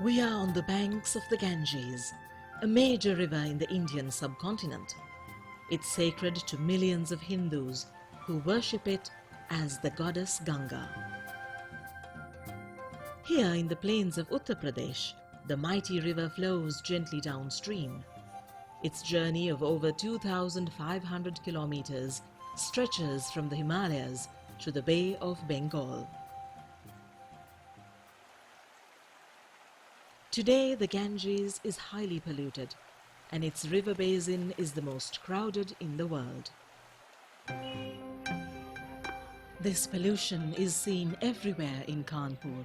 We are on the banks of the Ganges, a major river in the Indian subcontinent. It's sacred to millions of Hindus who worship it as the goddess Ganga. Here in the plains of Uttar Pradesh, the mighty river flows gently downstream. Its journey of over 2,500 kilometers stretches from the Himalayas to the Bay of Bengal. Today, the Ganges is highly polluted, and its river basin is the most crowded in the world. This pollution is seen everywhere in Kanpur.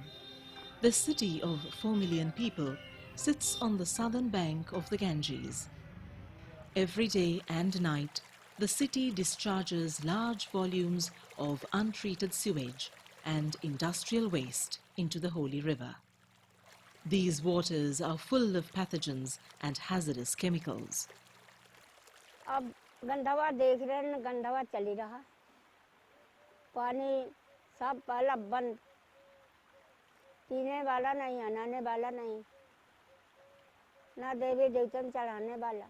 The city of 4 million people sits on the southern bank of the Ganges. Every day and night, the city discharges large volumes of untreated sewage and industrial waste into the holy river. These waters are full of pathogens and hazardous chemicals. अब गंदवा देख रहे हैं, गंदवा चली रहा, पानी सब पहला बंद, पीने वाला नहीं, नहाने वाला नहीं, ना देवी देवता में चढ़ाने वाला.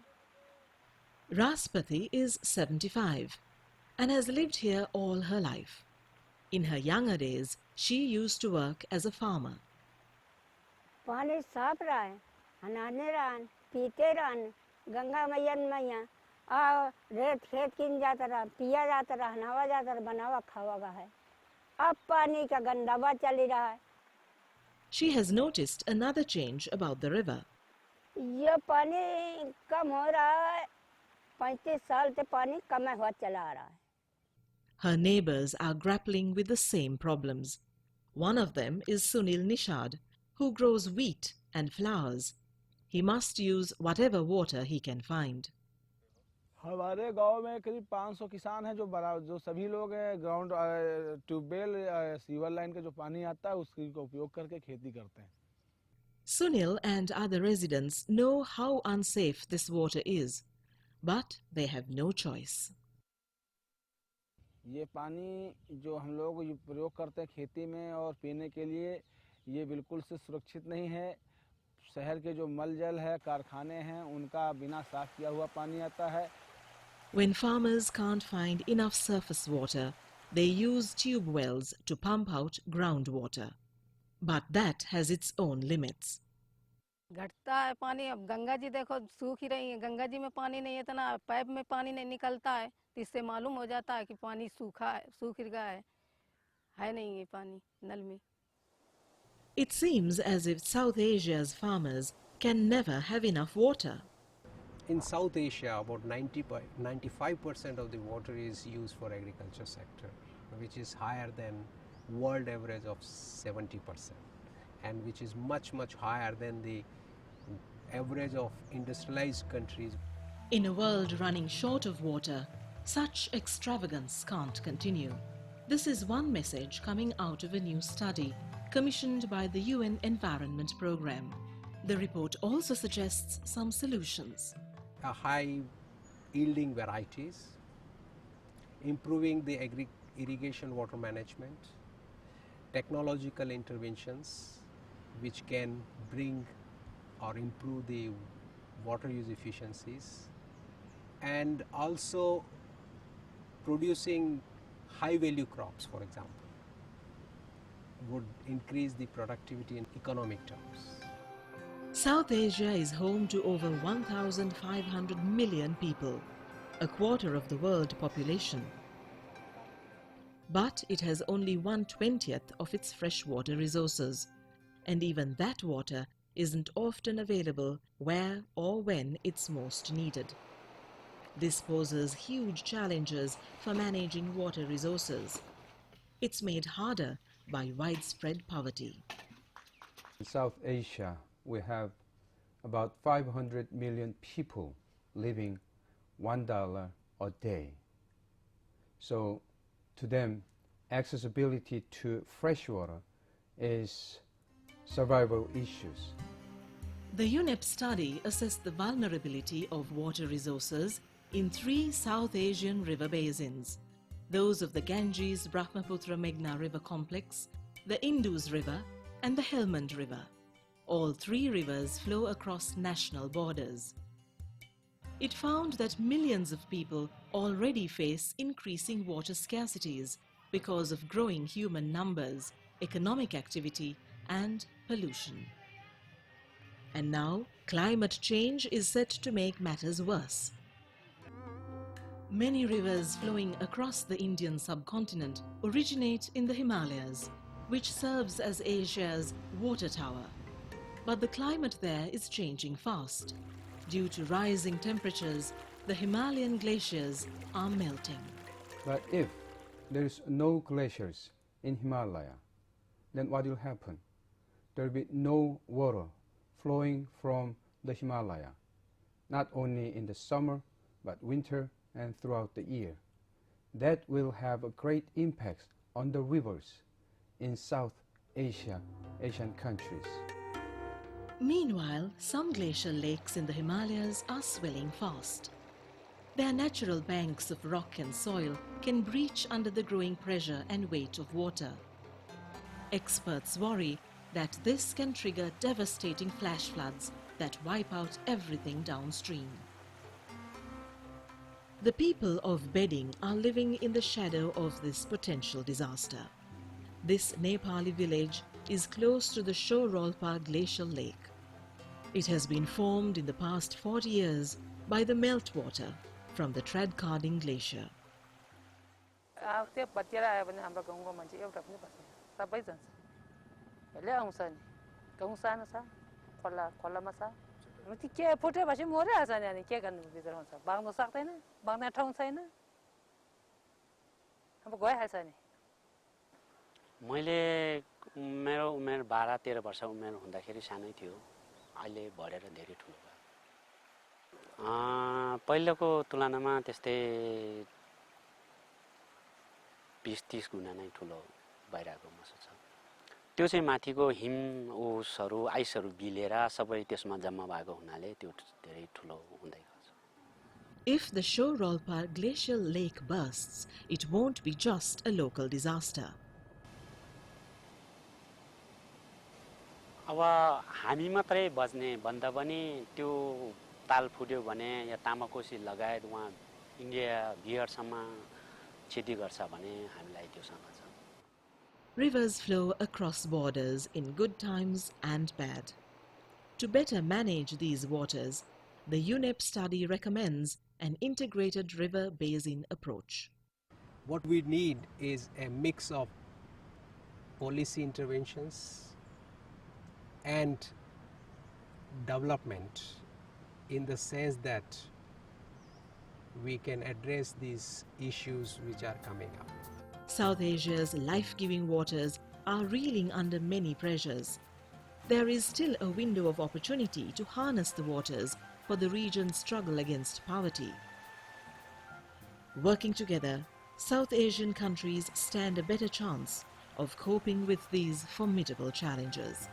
Raspati is 75 and has lived here all her life. In her younger days, she used to work as a farmer. पानी साफ रहा है, नहाने रहा, पीते रहा, गंगा मैया मैया आ रेत खेत किन जाता रहा, पिया जाता रहा, नहावा जाता रहा, बनावा खावा है. अब पानी का गंदवा चली रहा है. She has noticed another change about the river. ये पानी कम हो रहा है, 35 साल से पानी कम हुआ चला आ रहा है. Her neighbors are grappling with the same problems. One of them is Sunil Nishad, who grows wheat and flowers. He must use whatever water he can find. हमारे गांव में करीब 500 किसान हैं जो सभी लोग ग्राउंड ट्यूबवेल सीवर लाइन का जो पानी आता है उसकी का उपयोग करके खेती करते हैं. Sunil and other residents know how unsafe this water is, but they have no choice. ये पानी जो हम लोग प्रयोग करते हैं खेती में और पीने के लिए ये बिल्कुल से सुरक्षित नहीं है. शहर के जो मल जल है, कारखाने हैं, उनका बिना साफ किया हुआ पानी आता है. When farmers can't find enough surface water, they use tube wells to pump out groundwater. But that has its own limits. घटता है पानी. अब गंगा जी देखो सूख ही रही है, गंगा जी में पानी नहीं है, इतना पाइप में पानी नहीं निकलता है, तो इससे मालूम हो जाता है कि पानी सूखा है, सूख गया है नहीं ये पानी नल में. It seems as if South Asia's farmers can never have enough water. In South Asia, about 95% of the water is used for agriculture sector, which is higher than world average of 70%, and which is much higher than the average of industrialized countries. In a world running short of water, such extravagance can't continue. This is one message coming out of a new study commissioned by the UN Environment Programme. The report also suggests some solutions. High yielding varieties, improving the irrigation water management, technological interventions which can bring or improve the water use efficiencies, and also producing high value crops, for example, would increase the productivity in economic terms. South Asia is home to over 1,500 million people, a quarter of the world population. But it has only 1/20th of its freshwater resources, and even that water isn't often available where or when it's most needed. This poses huge challenges for managing water resources. It's made harder by widespread poverty. In South Asia, we have about 500 million people living $1 a day. So to them, accessibility to fresh water is survival issues. The UNEP study assessed the vulnerability of water resources in 3 South Asian river basins, those of the Ganges Brahmaputra Meghna river complex, the Indus River and the Helmand River. All three rivers flow across national borders. It found that millions of people already face increasing water scarcities because of growing human numbers, economic activity and pollution. And now, climate change is set to make matters worse. Many rivers flowing across the Indian subcontinent originate in the Himalayas, which serves as Asia's water tower. But the climate there is changing fast. Due to rising temperatures, the Himalayan glaciers are melting. But if there is no glaciers in Himalaya, then what will happen? There will be no water flowing from the Himalaya, not only in the summer, but winter and throughout the year. That will have a great impact on the rivers in South Asia, Asian countries. Meanwhile, some glacial lakes in the Himalayas are swelling fast. Their natural banks of rock and soil can breach under the growing pressure and weight of water. Experts worry that this can trigger devastating flash floods that wipe out everything downstream. The people of Bedding are living in the shadow of this potential disaster. This Nepali village is close to the Shorolpa glacial lake. It has been formed in the past 40 years by the meltwater from the Tradcarding glacier. मैले मेरो उमेर 12-13 वर्ष उमेर हुँदाखेरि सानै थियो अहिले बढेर धेरै ठुलो भयो पहिलेको तुलनामा त्यस्तै 20-30 गुणा नै ठुलो भइरहेको महसुस छ त्यो चाहिँ माथिको हिम ओसहरु आइसहरु बिलेर सबै त्यसमा जम्मा भएको हुनाले त्यो धेरै ठुलो हुँदै गयो If the Shorolpa glacial lake bursts, it won't be just a local disaster. अब हामी मात्रै बज्ने भन्दा पनि त्यो ताल फुट्यो भने या तामाकोसी लगायत वहाँ इन्डिया बिहारसम्म क्षति गर्छ भने हामीलाई त्यो सँग छ Rivers flow across borders in good times and bad. To better manage these waters, the UNEP study recommends an integrated river basin approach. What we need is a mix of policy interventions and development in the sense that we can address these issues which are coming up. South Asia's life-giving waters are reeling under many pressures. There is still a window of opportunity to harness the waters for the region's struggle against poverty. Working together, South Asian countries stand a better chance of coping with these formidable challenges.